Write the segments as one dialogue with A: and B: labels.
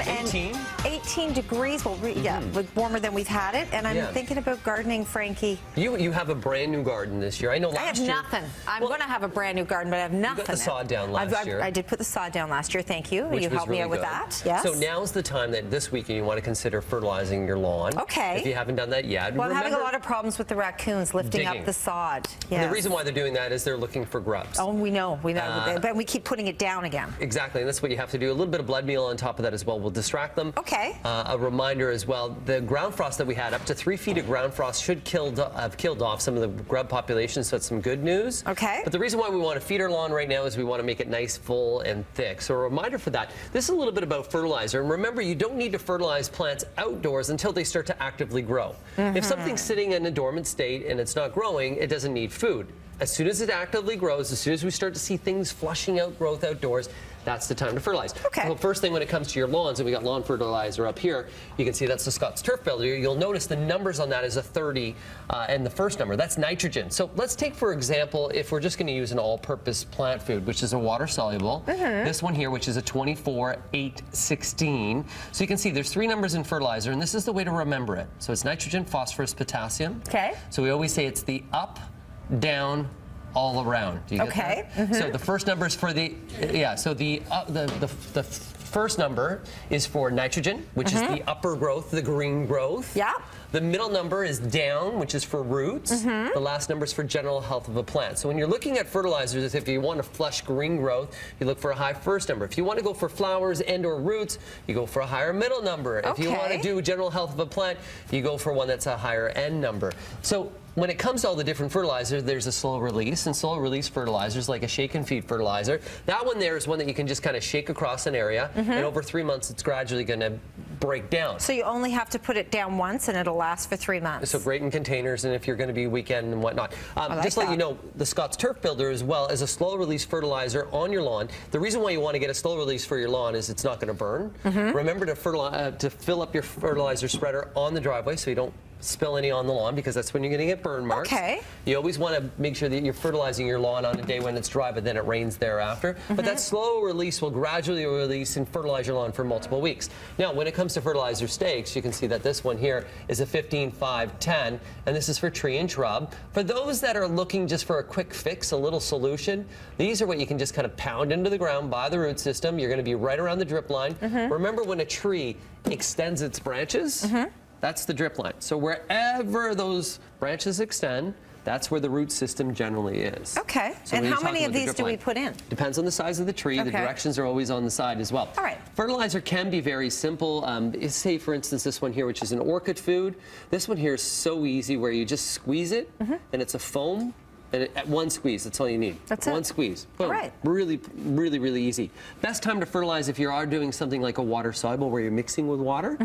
A: and 18 degrees. Well, yeah, warmer than we've had it. And I'm thinking about gardening, Frankie.
B: You have a brand new garden this year. I know last year.
A: I have nothing. I'm going to have a brand new garden, but I have nothing.
B: You got the sod down last year.
A: I did put the sod down last year. Thank you.
B: Which
A: you helped me out with
B: good.
A: that. Yes.
B: So now's the time that this weekend you want to consider fertilizing your lawn.
A: Okay.
B: If you haven't done that yet.
A: Well, I'm having a lot of problems with the raccoons lifting up the sod. Yes.
B: And the reason why they're doing that is they're looking for grubs.
A: Oh, we know. But we keep putting it down again.
B: Exactly, and that's what you have to do. A little bit of blood meal on top of that as well will distract them.
A: Okay.
B: A reminder as well, the ground frost that we had, up to 3 feet of ground frost should have killed off some of the grub population, so that's some good news.
A: Okay.
B: But the reason why we want to feed our lawn right now is we want to make it nice, full, and thick. So a reminder for that, this is a little bit about fertilizer. And remember, you don't need to fertilize plants outdoors until they start to actively grow. If something's sitting in a dormant state and it's not growing, it doesn't need food. As soon as it actively grows, as soon as we start to see things flushing out growth outdoors, that's the time to fertilize.
A: Okay.
B: So first thing when it comes to your lawns, and we got lawn fertilizer up here, you can see that's the Scott's Turf Builder. You'll notice the numbers on that is a 30, and the first number, that's nitrogen. So let's take, for example, if we're just going to use an all-purpose plant food, which is a water-soluble. This one here, which is a 24, 8, 16. So you can see there's 3 numbers in fertilizer, and this is the way to remember it. So it's nitrogen, phosphorus, potassium.
A: Okay.
B: So we always say it's the up, down, all around. Do you get that? So the first number is for the so the first number is for nitrogen, which is the upper growth, the green growth.
A: Yeah.
B: The middle number is down, which is for roots. The last number is for general health of a plant. So when you're looking at fertilizers, if you want to flush green growth, you look for a high first number. If you want to go for flowers and or roots, you go for a higher middle number. If you want to do general health of a plant, you go for one that's a higher end number. So when it comes to all the different fertilizers, there's a slow release, and slow release fertilizers like a shake and feed fertilizer. That one there is one that you can just kind of shake across an area, and over 3 months it's gradually going to break down.
A: So you only have to put it down once and it'll last for 3 months.
B: So great in containers, and if you're going to be weekend and whatnot. Just let you know, the Scott's Turf Builder as well as a slow release fertilizer on your lawn. The reason why you want to get a slow release for your lawn is it's not going to burn. Remember to fill up your fertilizer spreader on the driveway so you don't spill any on the lawn, because that's when you're going to get burn marks. You always want to make sure that you're fertilizing your lawn on a day when it's dry, but then it rains thereafter. But that slow release will gradually release and fertilize your lawn for multiple weeks. Now, when it comes to fertilizer stakes, you can see that this one here is a 15, 5, 10, and this is for tree and shrub. For those that are looking just for a quick fix, a little solution, these are what you can just kind of pound into the ground by the root system. You're going to be right around the drip line. Remember, when a tree extends its branches, that's the drip line. So wherever those branches extend, that's where the root system generally is.
A: Okay.
B: So
A: and how many of these do we put in?
B: Depends on the size of the tree. The directions are always on the side as well.
A: All right.
B: Fertilizer can be very simple. Say, for instance, this one here, which is an Orchid Food. This one here is so easy, where you just squeeze it, and it's a foam. And at one squeeze, that's all you need.
A: That's it.
B: One squeeze. Boom.
A: All right.
B: Really, really, really easy. Best time to fertilize if you are doing something like a water soluble where you're mixing with water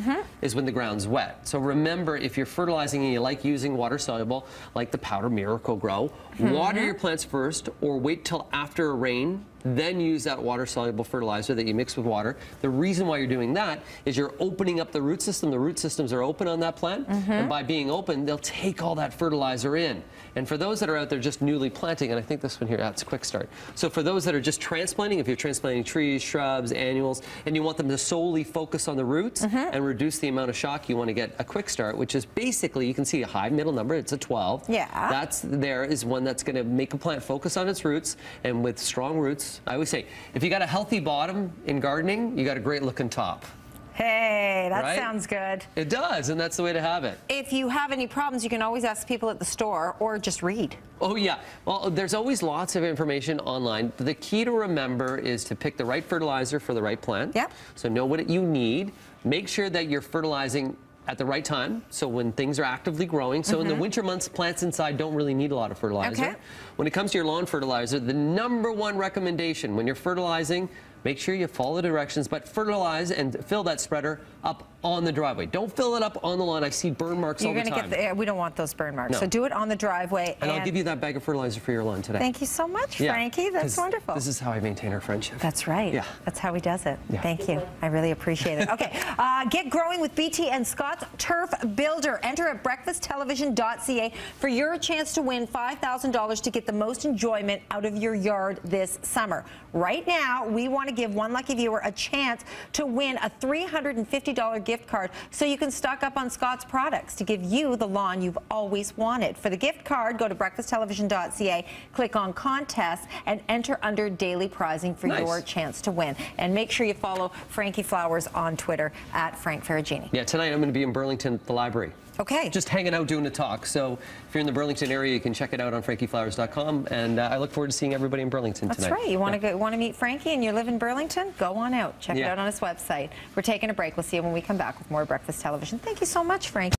B: is when the ground's wet. So remember, if you're fertilizing and you like using water soluble, like the powder Miracle Grow, water your plants first, or wait till after a rain, then use that water-soluble fertilizer that you mix with water. The reason why you're doing that is you're opening up the root system. The root systems are open on that plant, and by being open, they'll take all that fertilizer in. And for those that are out there just newly planting, and I think this one here, that's a quick start. So for those that are just transplanting, if you're transplanting trees, shrubs, annuals, and you want them to solely focus on the roots and reduce the amount of shock, you want to get a quick start, which is basically, you can see a high middle number, it's a 12. That's there is one that's going to make a plant focus on its roots, and with strong roots, I always say, if you got a healthy bottom in gardening, you got a great looking top.
A: Hey, that sounds good.
B: It does, and that's the way to have it.
A: If you have any problems, you can always ask people at the store or just read.
B: Oh, yeah. Well, there's always lots of information online. The key to remember is to pick the right fertilizer for the right plant. So know what you need. Make sure that you're fertilizing at the right time, so when things are actively growing. So in the winter months, plants inside don't really need a lot of fertilizer. When it comes to your lawn fertilizer, the #1 recommendation when you're fertilizing, make sure you follow the directions, but fertilize and fill that spreader up on the driveway. Don't fill it up on the lawn. I see burn marks all the time.
A: We don't want those burn marks. So do it on the driveway.
B: And I'll give you that bag of fertilizer for your lawn today.
A: Thank you so much, Frankie. That's wonderful.
B: This is how I maintain our friendship.
A: That's right.
B: Yeah.
A: That's how he does it. Thank you. I really appreciate it. Okay. Get growing with BT and Scott's Turf Builder. Enter at breakfasttelevision.ca for your chance to win $5,000 to get the most enjoyment out of your yard this summer. Right now, we want to give one lucky viewer a chance to win a $350 gift card so you can stock up on Scott's products to give you the lawn you've always wanted. For the gift card, go to breakfasttelevision.ca, click on contests, and enter under daily prizing for your chance to win. And make sure you follow Frankie Flowers on Twitter at Frank Ferragine.
B: Yeah, tonight I'm going to be in Burlington at the library.
A: Okay.
B: Just hanging out doing a talk. So if you're in the Burlington area, you can check it out on frankieflowers.com. And I look forward to seeing everybody in Burlington tonight.
A: That's right. You want to meet Frankie and you live in Burlington? Go on out. Check it out on his website. We're taking a break. We'll see you when we come back with more Breakfast Television. Thank you so much, Frankie.